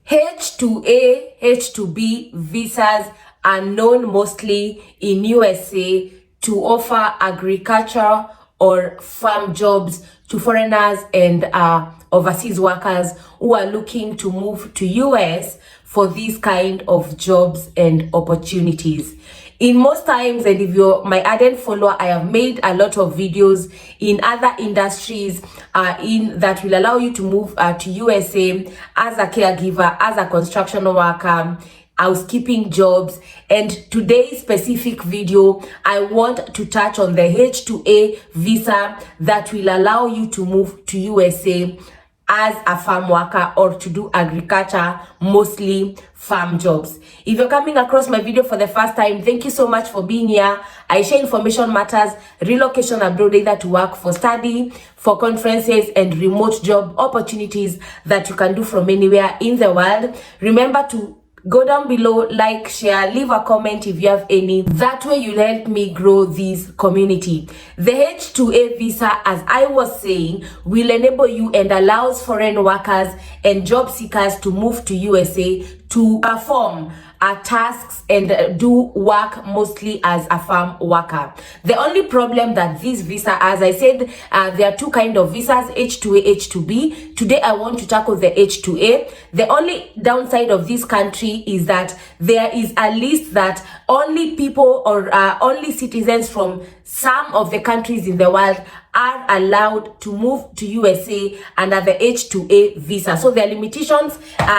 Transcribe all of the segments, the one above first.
H2A, H2B visas are known mostly in USA to offer agriculture or farm jobs to foreigners and overseas workers who are looking to move to US for these kind of jobs and opportunities. In most times, and if you're my ardent follower, I have made a lot of videos in other industries in that will allow you to move to USA as a caregiver, as a construction worker, housekeeping jobs. And today's specific video, I want to touch on the H2A visa that will allow you to move to USA as a farm worker or to do agriculture, mostly farm jobs. If you're coming across my video for the first time, thank you so much for being here. I share information matters, relocation abroad, either to work, for study, for conferences, and remote job opportunities that you can do from anywhere in the world. Remember to go down below, like, share, leave a comment if you have any. That way you'll help me grow this community. The H2A visa, as I was saying, will enable you and allows foreign workers and job seekers to move to USA to perform tasks and do work mostly as a farm worker. The only problem that this visa, as I said, there are two kind of visas, H2A, H2B. Today I want to tackle the H2A. The only downside of this country is that there is a list that only people or only citizens from some of the countries in the world are allowed to move to USA under the H2A visa. So there are limitations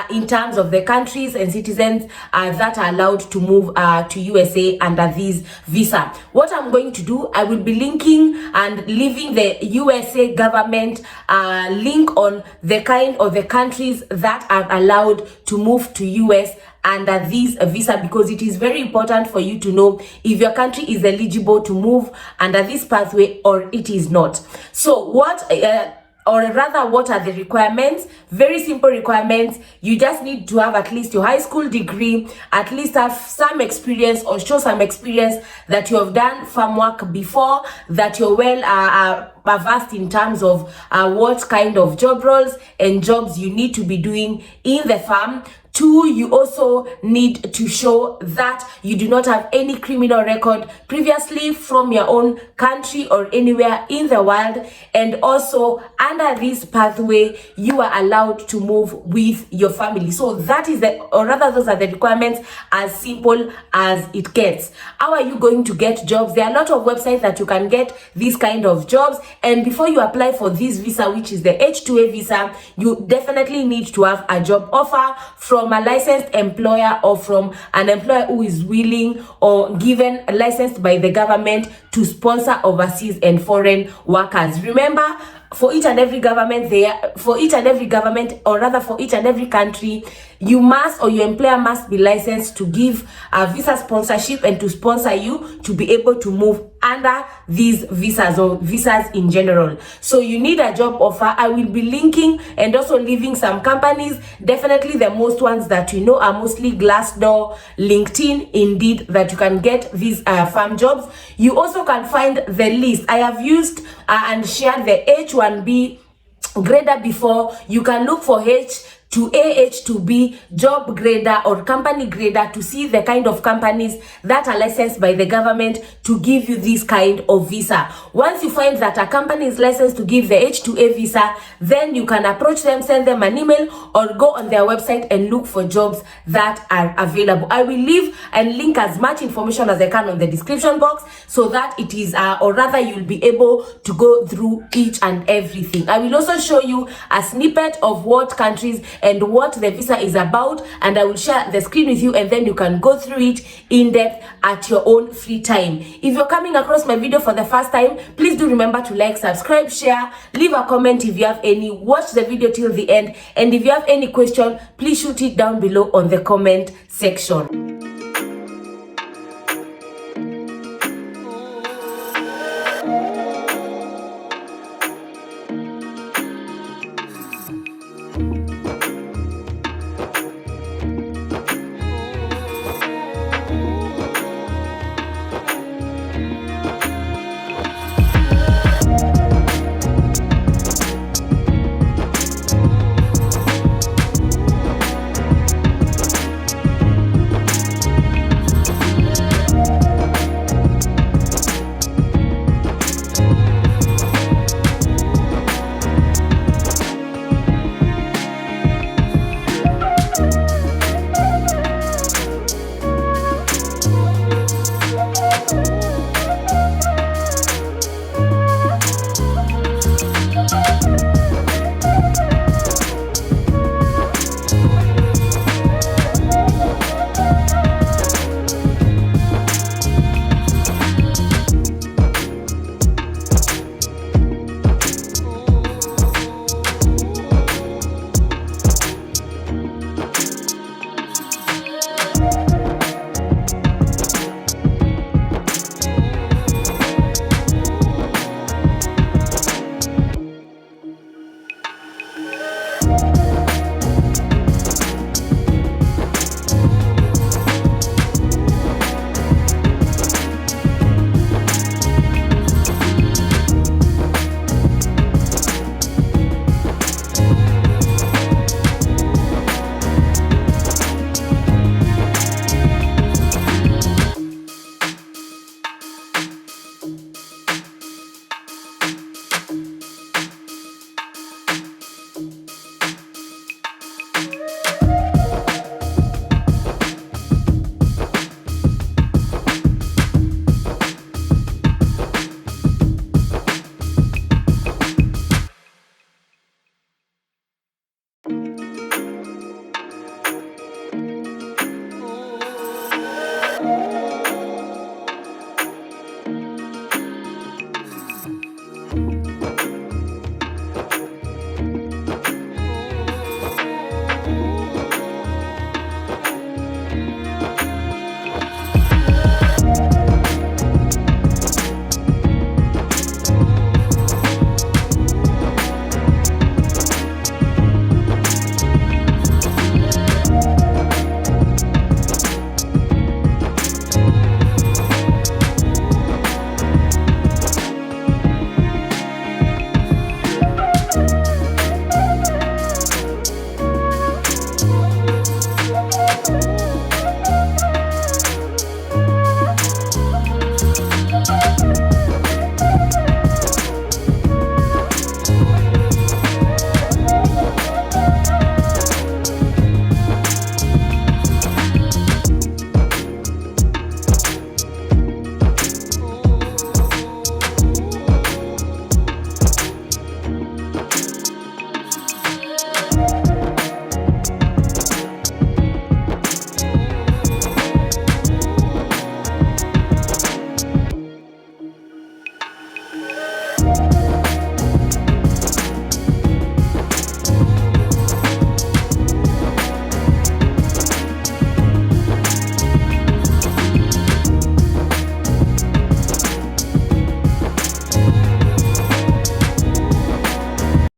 in terms of the countries and citizens that are allowed to move to USA under this visa. What I'm going to do, I will be linking and leaving the USA government link on the kind of the countries that are allowed to move to US under this visa, because it is very important for you to know if your country is eligible to move under this pathway or it is not. So what are the requirements? Very simple requirements. You just need to have at least your high school degree, at least have some experience or show some experience that you have done farm work before, that you're well versed in terms of what kind of job roles and jobs you need to be doing in the farm. 2, you also need to show that you do not have any criminal record previously from your own country or anywhere in the world. And also, under this pathway, you are allowed to move with your family. So that is those are the requirements, as simple as it gets. How are you going to get jobs? There are a lot of websites that you can get these kind of jobs. And before you apply for this visa, which is the H2A visa, you definitely need to have a job offer from a licensed employer or from an employer who is willing or given licensed by the government to sponsor overseas and foreign workers. Remember, for each and every government for each and every country, you must, or your employer must, be licensed to give a visa sponsorship and to sponsor you to be able to move under these visas or visas in general. So you need a job offer. I will be linking and also leaving some companies. Definitely the most ones that you know are mostly Glassdoor, LinkedIn, Indeed, that you can get these farm jobs. You also can find the list. I have used and shared the H1B grader before. You can look for H2A, H2B job grader or company grader to see the kind of companies that are licensed by the government to give you this kind of visa. Once you find that a company is licensed to give the H2A visa, then you can approach them, send them an email, or go on their website and look for jobs that are available. I will leave and link as much information as I can on the description box, so that it is you'll be able to go through each and everything. I will also show you a snippet of what countries and what the visa is about, and I will share the screen with you, and then you can go through it in depth at your own free time. If you're coming across my video for the first time, please do remember to like, subscribe, share, leave a comment if you have any, watch the video till the end, and if you have any question, please shoot it down below on the comment section.